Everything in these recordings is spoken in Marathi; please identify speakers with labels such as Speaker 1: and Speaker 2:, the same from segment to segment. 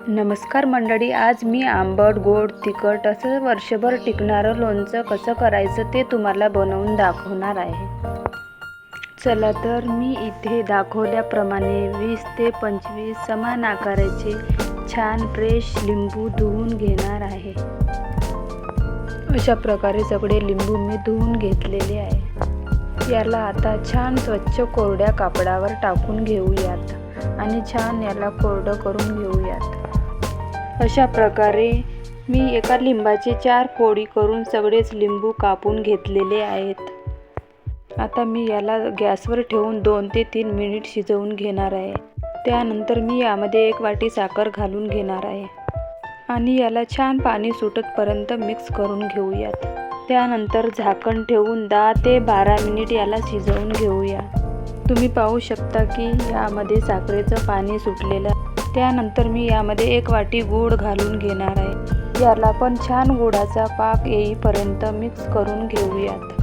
Speaker 1: नमस्कार मंडळी, आज मी आंबट, गोड, तिखट असं वर्षभर टिकणारं लोणचं कसं करायचं ते तुम्हाला बनवून दाखवणार आहे. चला तर मी इथे दाखवल्याप्रमाणे 20 ते 25 समान आकाराचे छान फ्रेश लिंबू धुवून घेणार आहे. अशा प्रकारे सगळे लिंबू मी धुवून घेतलेले आहे. याला आता छान स्वच्छ कोरड्या कापडावर टाकून घेऊयात आणि छान याला कोरडं करून घेऊयात. अशा प्रकारे मी एका लिंबाचे 4 फोडी करून सगळेच लिंबू कापून घेतलेले आहेत. आता मी याला गॅसवर ठेवून 2 ते 3 मिनिट शिजवून घेणार आहे. त्यानंतर मी यामध्ये 1 वाटी साखर घालून घेणार आहे आणि याला छान पाणी सुटतपर्यंत मिक्स करून घेऊयात. त्यानंतर झाकण ठेवून 10 ते 12 मिनिट याला शिजवून घेऊया. तुम्ही पाहू शकता की यामध्ये साखरेचं पाणी सुटलेलं आहे. त्यानंतर मी यामध्ये 1 वाटी गूळ घालून घेणार आहे. याला पण छान गुळाचा पाक येईपर्यंत मिक्स करून घेऊयात.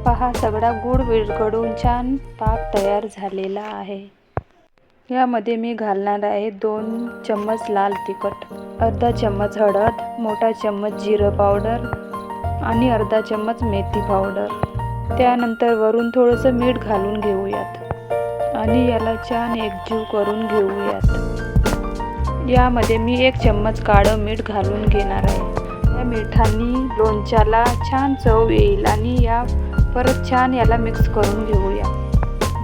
Speaker 1: पहा, सगळा गूळ विरघळून छान पाक तयार झालेला आहे. यामध्ये मी घालणार आहे 2 चम्मच लाल तिखट, अर्धा चम्मच हळद, मोठा चम्मच जिरं पावडर आणि अर्धा चम्मच मेथी पावडर. त्यानंतर वरून थोडंसं मीठ घालून घेऊयात आणि याला छान एकजीव करून घेऊयात. यामध्ये मी 1 चम्मच काळं मीठ घालून घेणार आहे. या मिठाने लोणच्याला छान चव येईल आणि या परत छान याला मिक्स करून घेऊया.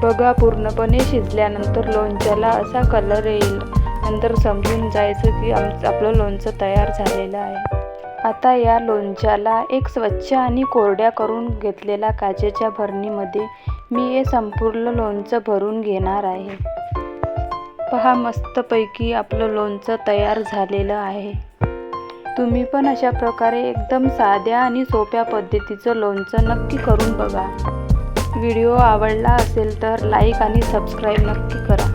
Speaker 1: बघा, पूर्णपणे शिजल्यानंतर लोणच्याला असा कलर येईल. नंतर समजून जायचं की आपलं लोणचं तयार झालेलं आहे. आता या लोणच्याला एक स्वच्छ आणि कोरड्या करून घेतलेल्या काचेच्या भरणीमध्ये मी हे संपूर्ण लोणचं भरून घेणार आहे. पहा, मस्तपैकी आपलं लोणचं तयार झालेलं आहे. तुम्ही पण अशा प्रकारे एकदम साध्या आणि सोप्या पद्धतीचं लोणचं नक्की करून बघा. व्हिडिओ आवडला असेल तर लाईक आणि सबस्क्राईब नक्की करा.